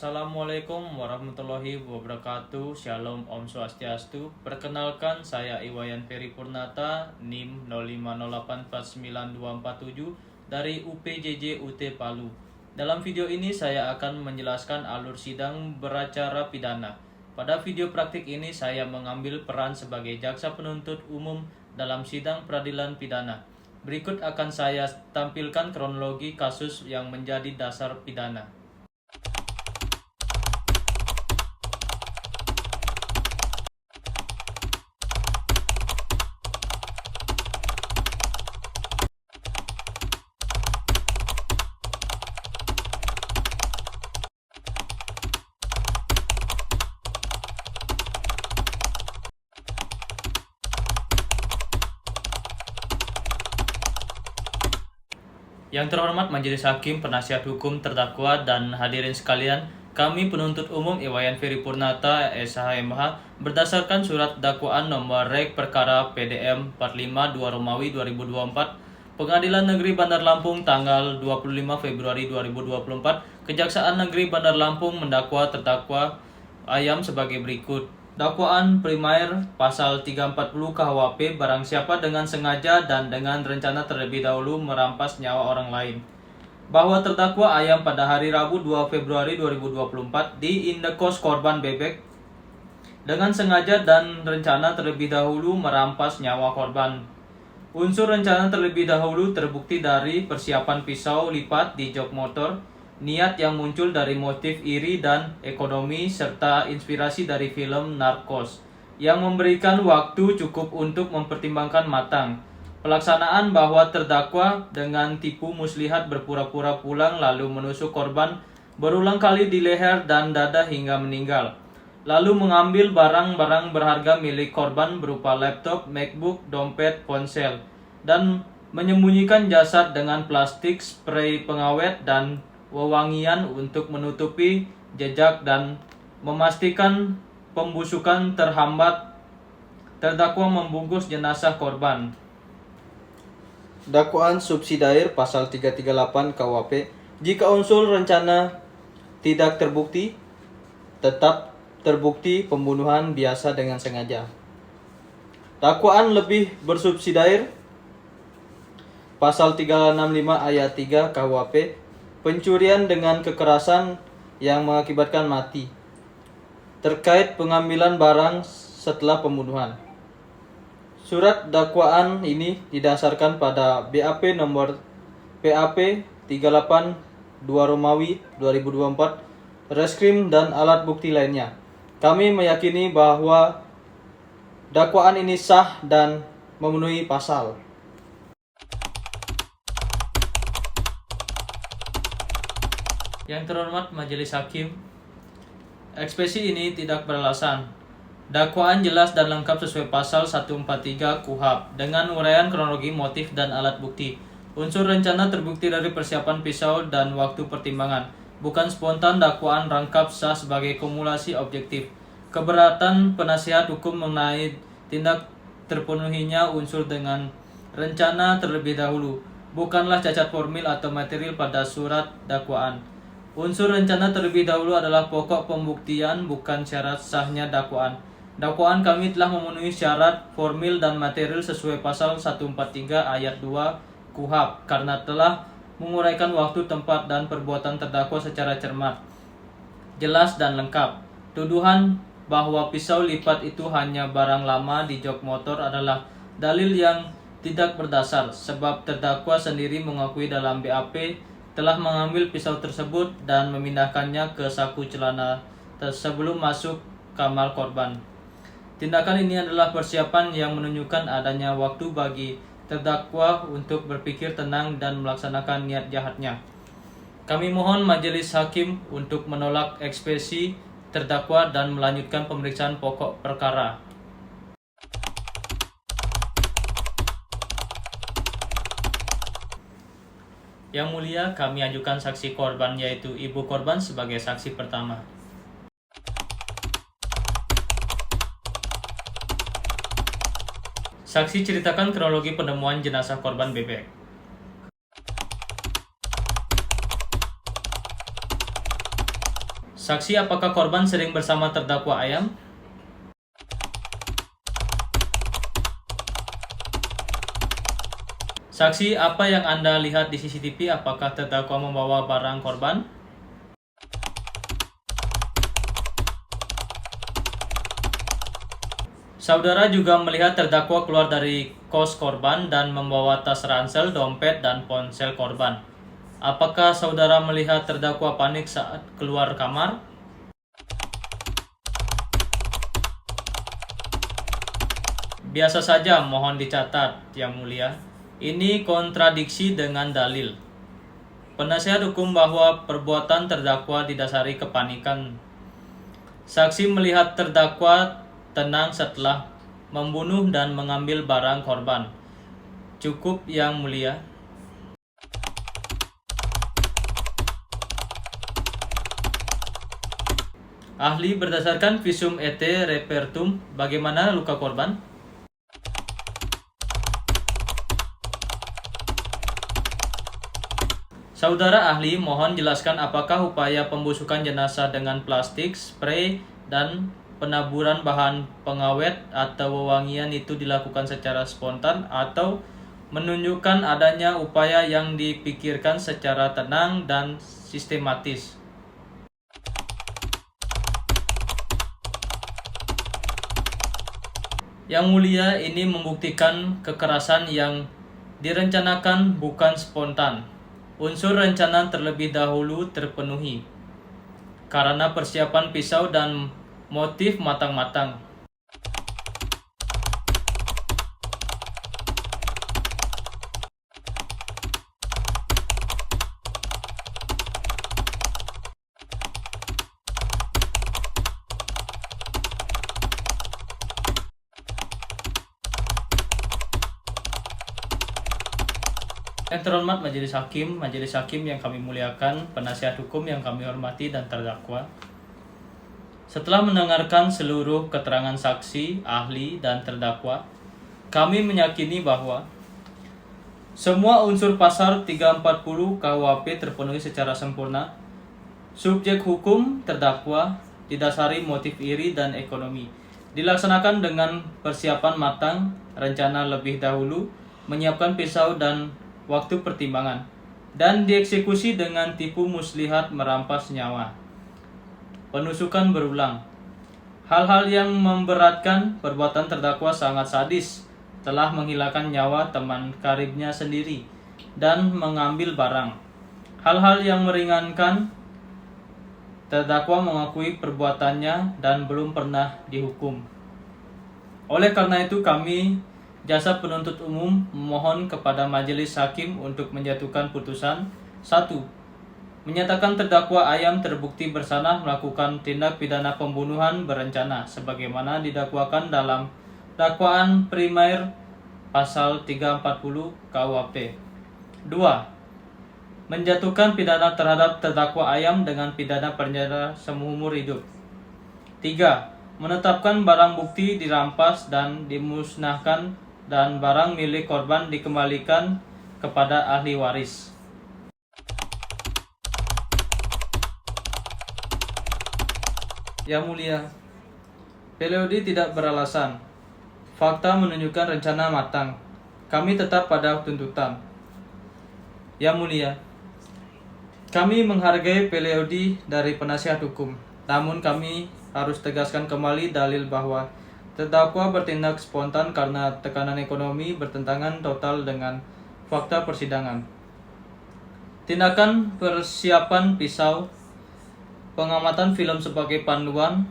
Assalamualaikum warahmatullahi wabarakatuh. Shalom, Om Swastiastu. Perkenalkan, saya Iwayan Ferry Purnata, NIM 050849247 dari UPJJ UT Palu. Dalam video ini saya akan menjelaskan alur sidang beracara pidana. Pada video praktik ini saya mengambil peran sebagai jaksa penuntut umum dalam sidang peradilan pidana. Berikut akan saya tampilkan kronologi kasus yang menjadi dasar pidana. Yang terhormat Majelis Hakim, Penasihat Hukum, Terdakwa, dan hadirin sekalian, kami penuntut umum Iwayan Ferry Purnata, SHMH, berdasarkan surat dakwaan nomor rek perkara PDM 452 Romawi 2024, Pengadilan Negeri Bandar Lampung tanggal 25 Februari 2024, Kejaksaan Negeri Bandar Lampung mendakwa terdakwa Ayam sebagai berikut. Dakwaan primer pasal 340 KUHP, barang siapa dengan sengaja dan dengan rencana terlebih dahulu merampas nyawa orang lain. Bahwa terdakwa Ayam pada hari Rabu 2 Februari 2024 di indekos korban bebek dengan sengaja dan rencana terlebih dahulu merampas nyawa korban. Unsur rencana terlebih dahulu terbukti dari persiapan pisau lipat di jok motor, niat yang muncul dari motif iri dan ekonomi, serta inspirasi dari film Narcos yang memberikan waktu cukup untuk mempertimbangkan matang. Pelaksanaan bahwa terdakwa dengan tipu muslihat berpura-pura pulang lalu menusuk korban berulang kali di leher dan dada hingga meninggal. Lalu mengambil barang-barang berharga milik korban berupa laptop, MacBook, dompet, ponsel, dan menyembunyikan jasad dengan plastik, spray pengawet, dan wewangian untuk menutupi jejak dan memastikan pembusukan terhambat. Terdakwa membungkus jenazah korban. Dakwaan subsidiar pasal 338 KUHP, jika unsur rencana tidak terbukti, tetap terbukti pembunuhan biasa dengan sengaja. Dakwaan lebih bersubsidiar pasal 365 ayat 3 KUHP, pencurian dengan kekerasan yang mengakibatkan mati, terkait pengambilan barang setelah pembunuhan. Surat dakwaan ini didasarkan pada BAP nomor PAP 382 Romawi 2024, Reskrim dan alat bukti lainnya. Kami meyakini bahwa dakwaan ini sah dan memenuhi pasal. Yang terhormat Majelis Hakim, ekspresi ini tidak beralasan. Dakwaan jelas dan lengkap sesuai pasal 143 KUHP dengan uraian kronologi, motif, dan alat bukti. Unsur rencana terbukti dari persiapan pisau dan waktu pertimbangan. Bukan spontan, dakwaan rangkap sah sebagai kumulasi objektif. Keberatan penasihat hukum mengenai tindak terpenuhinya unsur dengan rencana terlebih dahulu bukanlah cacat formil atau material pada surat dakwaan. Unsur rencana terlebih dahulu adalah pokok pembuktian, bukan syarat sahnya dakwaan. Dakwaan kami telah memenuhi syarat formil dan material sesuai pasal 143 ayat 2 KUHP karena telah menguraikan waktu, tempat, dan perbuatan terdakwa secara cermat, jelas, dan lengkap. Tuduhan bahwa pisau lipat itu hanya barang lama di jok motor adalah dalil yang tidak berdasar, sebab terdakwa sendiri mengakui dalam BAP telah mengambil pisau tersebut dan memindahkannya ke saku celana sebelum masuk kamar korban. Tindakan ini adalah persiapan yang menunjukkan adanya waktu bagi terdakwa untuk berpikir tenang dan melaksanakan niat jahatnya. Kami mohon Majelis Hakim untuk menolak ekspresi terdakwa dan melanjutkan pemeriksaan pokok perkara. Yang mulia, kami ajukan saksi korban yaitu ibu korban sebagai saksi pertama. Saksi ceritakan kronologi penemuan jenazah korban bebek. Saksi, apakah korban sering bersama terdakwa Ayam? Saksi, apa yang Anda lihat di CCTV? Apakah terdakwa membawa barang korban? Saudara juga melihat terdakwa keluar dari kos korban dan membawa tas ransel, dompet, dan ponsel korban. Apakah saudara melihat terdakwa panik saat keluar kamar? Biasa saja, mohon dicatat, Yang Mulia. Ini kontradiksi dengan dalil. Penasihat hukum bahwa perbuatan terdakwa didasari kepanikan. Saksi melihat terdakwa tenang setelah membunuh dan mengambil barang korban. Cukup, Yang Mulia. Ahli, berdasarkan visum et repertum, bagaimana luka korban? Saudara ahli, mohon jelaskan apakah upaya pembusukan jenazah dengan plastik, spray, dan penaburan bahan pengawet atau wewangian itu dilakukan secara spontan atau menunjukkan adanya upaya yang dipikirkan secara tenang dan sistematis. Yang Mulia, ini membuktikan kekerasan yang direncanakan bukan spontan. Unsur rencana terlebih dahulu terpenuhi karena persiapan pisau dan motif matang-matang. Yang terhormat Majelis Hakim yang kami muliakan, penasihat hukum yang kami hormati dan terdakwa. Setelah mendengarkan seluruh keterangan saksi, ahli, dan terdakwa, kami meyakini bahwa semua unsur pasal 340 KUHP terpenuhi secara sempurna. Subjek hukum terdakwa didasari motif iri dan ekonomi. Dilaksanakan dengan persiapan matang, rencana lebih dahulu, menyiapkan pisau dan waktu pertimbangan, dan dieksekusi dengan tipu muslihat merampas nyawa. Penusukan berulang. Hal-hal yang memberatkan perbuatan terdakwa sangat sadis, telah menghilangkan nyawa teman karibnya sendiri dan mengambil barang. Hal-hal yang meringankan, terdakwa mengakui perbuatannya dan belum pernah dihukum. Oleh karena itu kami, Jasa Penuntut Umum, memohon kepada Majelis Hakim untuk menjatuhkan putusan 1. Menyatakan terdakwa Ayam terbukti bersalah melakukan tindak pidana pembunuhan berencana sebagaimana didakwakan dalam dakwaan primer pasal 340 KUHP. 2. Menjatuhkan pidana terhadap terdakwa Ayam dengan pidana penjara seumur hidup. 3. Menetapkan barang bukti dirampas dan dimusnahkan dan barang milik korban dikembalikan kepada ahli waris. Yang Mulia, Peleodi tidak beralasan. Fakta menunjukkan rencana matang. Kami tetap pada tuntutan. Yang Mulia, kami menghargai Peleodi dari penasihat hukum. Namun kami harus tegaskan kembali dalil bahwa terdakwa bertindak spontan karena tekanan ekonomi bertentangan total dengan fakta persidangan. Tindakan persiapan pisau, pengamatan film sebagai panduan,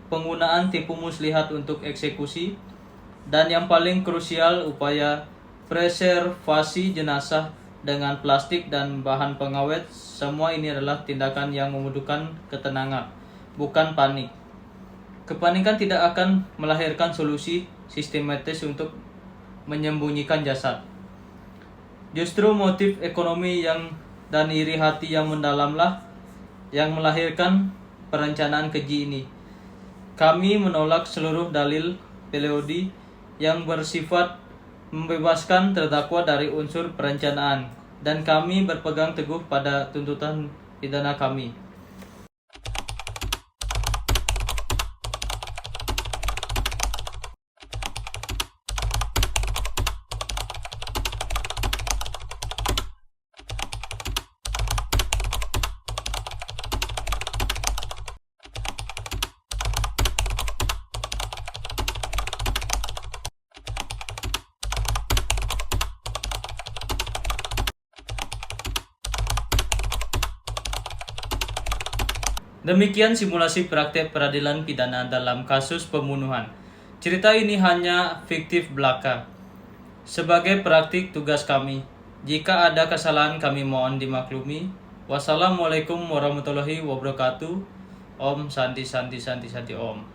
penggunaan tipu muslihat untuk eksekusi, dan yang paling krusial upaya preservasi jenazah dengan plastik dan bahan pengawet, semua ini adalah tindakan yang membutuhkan ketenangan, bukan panik. Kepanikan tidak akan melahirkan solusi sistematis untuk menyembunyikan jasad. Justru motif ekonomi dan iri hati yang mendalamlah yang melahirkan perencanaan keji ini. Kami menolak seluruh dalil Peleodi yang bersifat membebaskan terdakwa dari unsur perencanaan, dan kami berpegang teguh pada tuntutan pidana kami. Demikian simulasi praktek peradilan pidana dalam kasus pembunuhan. Cerita ini hanya fiktif belaka. Sebagai praktik tugas kami, jika ada kesalahan kami mohon dimaklumi. Wassalamualaikum warahmatullahi wabarakatuh. Om Santi Santi Santi Santi Om.